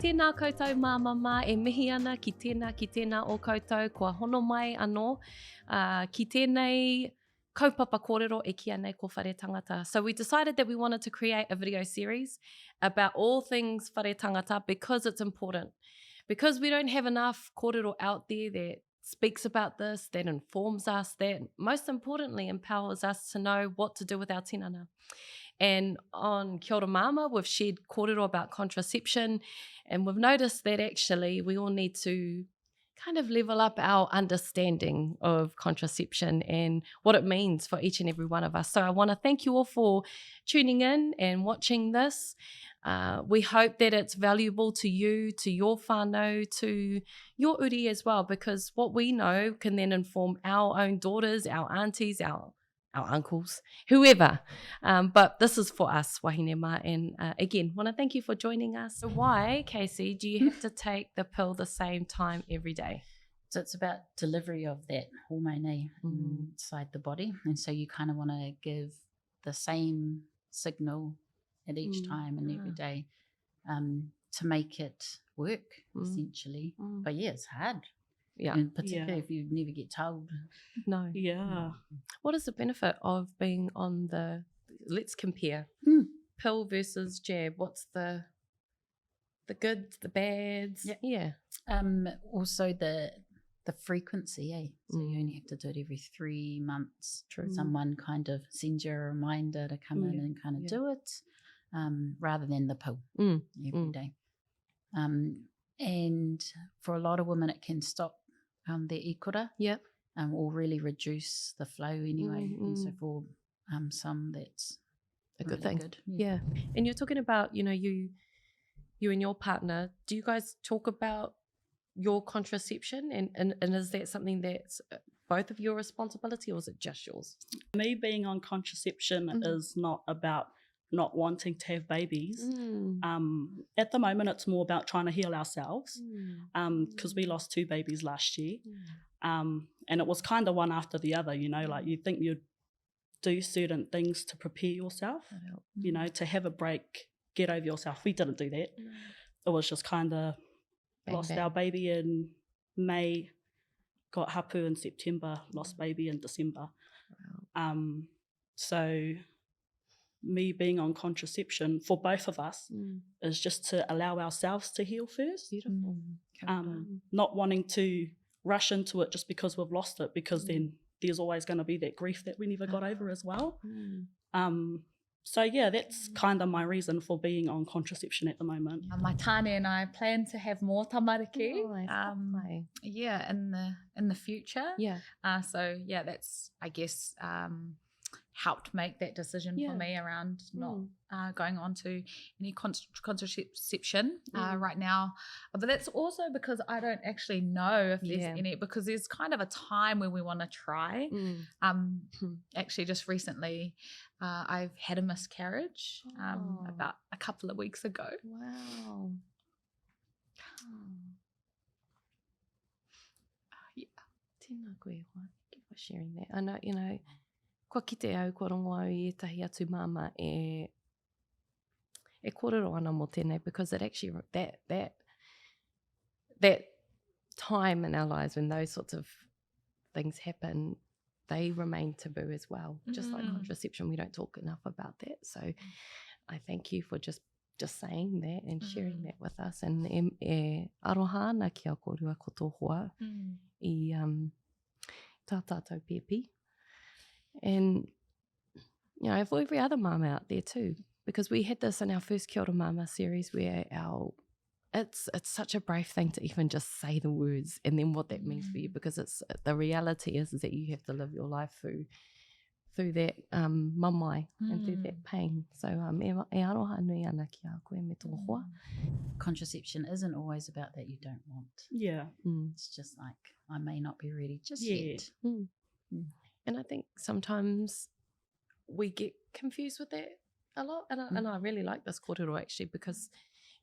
Tēnā koutou māmā e mihi ana ki tēnā o koutou kua hono mai anō ki tēnei kaupapa kōrero e kia nei ko Whare Tangata. So we decided that we wanted to create a video series about all things Whare Tangata because it's important. Because we don't have enough kōrero out there that speaks about this, that informs us, that most importantly empowers us to know what to do with our tinana. And on Kia ora Māmā, we've shared kōrero about contraception, and we've noticed that actually we all need to kind of level up our understanding of contraception and what it means for each and every one of us. So I want to thank you all for tuning in and watching this. We hope that it's valuable to you, to your whānau, to your uri as well, because what we know can then inform our own daughters, our aunties, our uncles, whoever. But this is for us, wahine mā. And again, want to thank you for joining us. So why, Casey, do you have to take the pill the same time every day? So it's about delivery of that hormone inside the body. And so you kind of want to give the same signal at each time and every day to make it work, essentially. But yeah, it's hard. Yeah. And particularly if you never get told. No. Yeah. What is the benefit of being on the, let's compare, pill versus jab? What's the goods, the bads? Yeah. Also the frequency, So you only have to do it every 3 months. True. Someone kind of sends you a reminder to come in and kind of do it, rather than the pill every day. And for a lot of women, it can stop their ikura. Yep. Or really reduce the flow anyway. And so for some, that's a good really thing. Good. Yeah. And you're talking about, you and your partner. Do you guys talk about your contraception? And is that something that's both of your responsibility, or is it just yours? Me being on contraception is not about not wanting to have babies. At the moment, it's more about trying to heal ourselves because we lost 2 babies last year. And it was kind of one after the other, like you think you'd do certain things to prepare yourself, to have a break, get over yourself. We didn't do that. It was just kind of lost our baby in May, got hapu in September, lost baby in December. So me being on contraception for both of us is just to allow ourselves to heal first. Beautiful. Not wanting to rush into it just because we've lost it, because then there's always going to be that grief that we never got over as well. So yeah, that's kind of my reason for being on contraception at the moment. My Tane and I plan to have more tamariki. In the future. Yeah. So yeah, that's I guess helped make that decision for me around not going on to any contraception right now. But that's also because I don't actually know if there's any, because there's kind of a time when we want to try. Actually just recently I've had a miscarriage about a couple of weeks ago. Wow. Tēnā koe hoa. Thank you for sharing that. I know, kua kite au, kua rongo au I etahi atu māma e kōrero ana mō tēnei, because it actually, that time in our lives when those sorts of things happen, they remain taboo as well. Just like contraception, we don't talk enough about that. So I thank you for just saying that and sharing that with us. And e aroha ana ki a kōrua koto hoa I tā tātou pepi. And, for every other mama out there too, because we had this in our first Kia ora Māmā series where it's such a brave thing to even just say the words and then what that means for you, because the reality is that you have to live your life through that mamai and through that pain. So e aroha nui ana ki a koe me tō hoa. Contraception isn't always about that you don't want. Yeah. It's just like, I may not be ready just yet. And I think sometimes we get confused with that a lot. And I really like this kōrero actually, because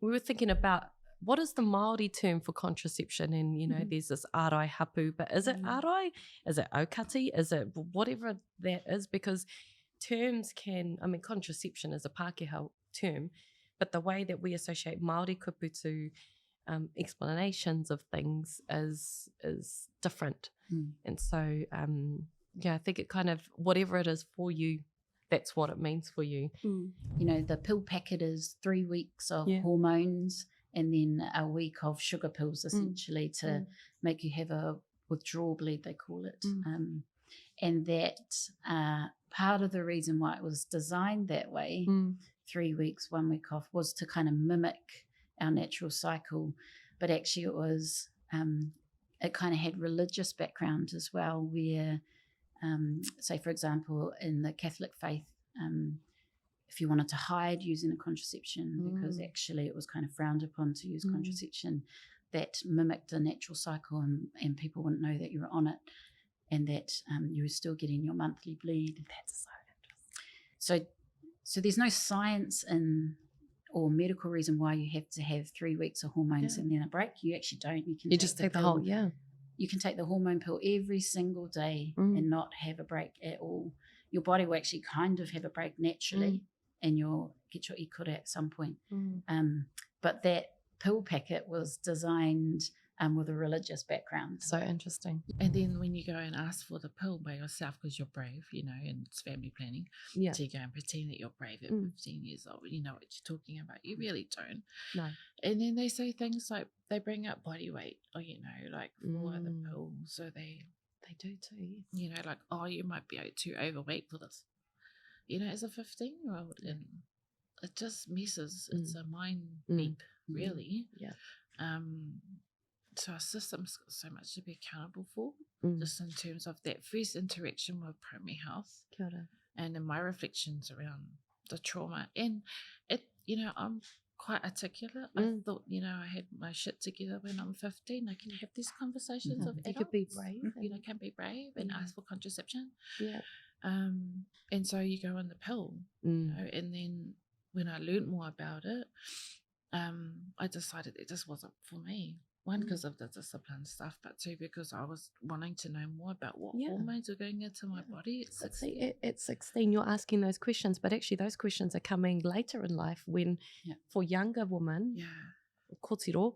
we were thinking about what is the Māori term for contraception? And, you know, there's this arai hapu, but is it arai? Is it aukati? Is it whatever that is? Because terms can, I mean, contraception is a Pākehā term, but the way that we associate Māori kuputu explanations of things is different. And so, I think it kind of, whatever it is for you, that's what it means for you. You know, the pill packet is 3 weeks of hormones and then a week of sugar pills, essentially, to make you have a withdrawal bleed, they call it. And that part of the reason why it was designed that way, 3 weeks, 1 week off, was to kind of mimic our natural cycle. But actually it was, it kind of had religious background as well, where, say, for example, in the Catholic faith, if you wanted to hide using a contraception, because actually it was kind of frowned upon to use contraception, that mimicked a natural cycle, and people wouldn't know that you were on it, and that you were still getting your monthly bleed. That's so interesting. So there's no science or medical reason why you have to have 3 weeks of hormones and then a break. You actually don't. You just take the whole, You can take the hormone pill every single day and not have a break at all. Your body will actually kind of have a break naturally, and you'll get your ikura at some point. But that pill packet was designed with a religious background. So interesting. And then when you go and ask for the pill by yourself because you're brave, you know, and it's family planning, so you go and pretend that you're brave at 15 years old, you know what you're talking about. You really don't. No. And then they say things like, they bring up body weight, or, you know, like for the pill. So they do too. You know, like, oh, you might be too overweight for this. You know, as a 15-year-old, and it just messes. It's a mind leap, really. Yeah. So our system's got so much to be accountable for, just in terms of that first interaction with primary health. Kia ora. And in my reflections around the trauma. And it, you know, I'm quite articulate. I thought, you know, I had my shit together when I'm 15. I can have these conversations with adults. You could be brave. You know, can be brave and ask for contraception. Yeah. And so you go on the pill, you know, and then when I learned more about it, I decided it just wasn't for me. One, because of the discipline stuff, but two, because I was wanting to know more about what hormones are going into my body at 16. At 16, you're asking those questions, but actually those questions are coming later in life when, for younger women, kōtiro,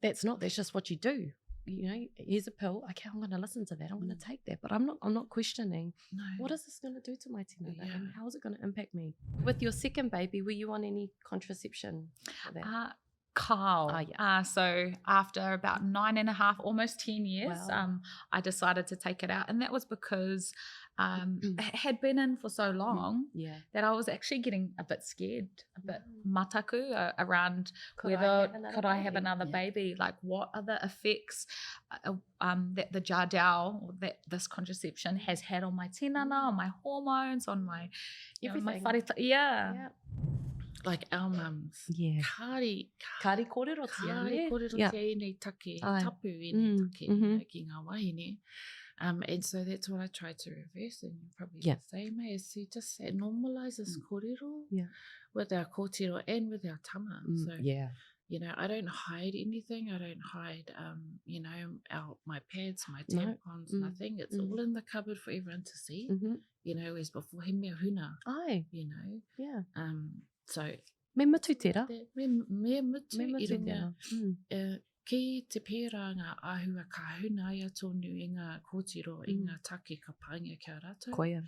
that's just what you do. You know, here's a pill. Okay, I'm going to listen to that. I'm going to take that, but I'm not questioning. No. What is this going to do to my tinana, and how is it going to impact me? With your second baby, were you on any contraception for that? Carl. So after about 9.5, almost 10 years, I decided to take it out. And that was because it had been in for so long that I was actually getting a bit scared, a bit mataku around whether could I have another baby? Like, what are the effects that the jādau, or that this contraception has had on my tinana, on my hormones, on my everything. My whareta. Like our mums, kāri kōrero tia i nei take, tapu i nei take, you know, ki ngā wahine. And so that's what I tried to reverse, and probably the same way, is to just normalise this kōrero with our kōtiro and with our tama. So, you know, I don't hide anything. I don't hide, you know, my pads, my tampons, nothing. It's all in the cupboard for everyone to see. You know, as before, he mea huna, you know. So, me mutu tera. Me mutu i runga. Ki te pērā ngā āhua ka huna ia tonu i ngā kōtiro, i ngā take ka pāngia kia rātou. Koia.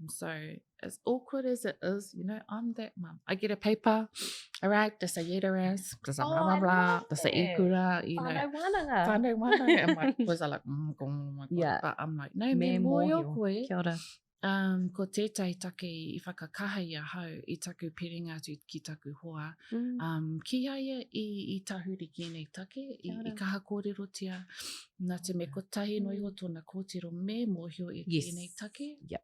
So as awkward as it is, you know, I'm that mum. I get a paper, all right, there's a uterus, there's a blah, blah, blah, there's a ikura, you know. Whānau wānanga. And my boys are like, oh my God. But I'm like, no, me mōio koe. Kia ora. Ko tētai take I whakakaha ia hau I taku piringa tu ki taku hoa. Ki aia I tahuri ki nei take, I kaha kōrero tia, nā te me ko tahi no iho tōna kōtiro me mōhio I ki nei take.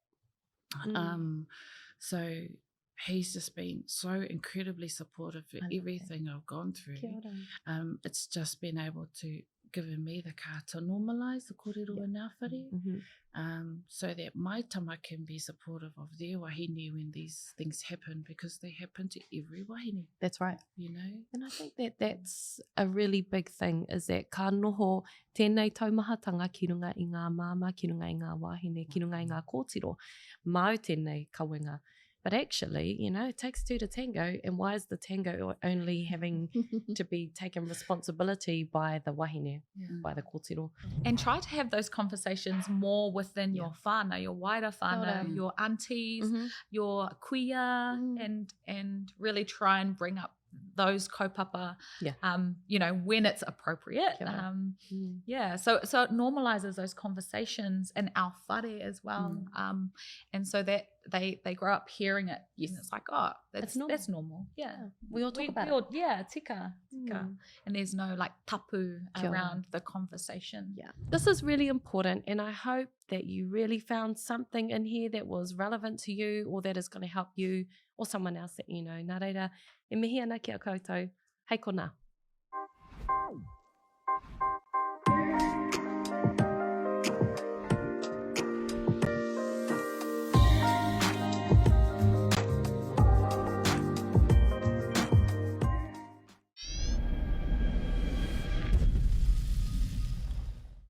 So he's just been so incredibly supportive for everything I've gone through. It's just been able to given me the ka to normalise the kōrero in our whare, so that my tama can be supportive of their wahine when these things happen, because they happen to every wahine. That's right. You know? And I think that that's a really big thing, is that ka noho tēnei taumahatanga ki runga i ngā māmā, ki runga i ngā wahine, ki runga i ngā kōtiro, mau tēnei kawenga. But actually, you know, it takes two to tango. And why is the tango only having to be taken responsibility by the wahine, by the kōtiro? And try to have those conversations more within your whānau, your wider whānau, your aunties, your kuia, and really try and bring up those kaupapa, you know, when it's appropriate. So it normalizes those conversations in our whare as well. And so that they grow up hearing it. Yes, it's like, oh, that's normal. Yeah. We all talk about it. Yeah, tika. And there's no like tapu around the conversation. Yeah. This is really important, and I hope that you really found something in here that was relevant to you, or that is going to help you or someone else that you know. Nā reira, e mihi ana ki a koutou. Hei kona.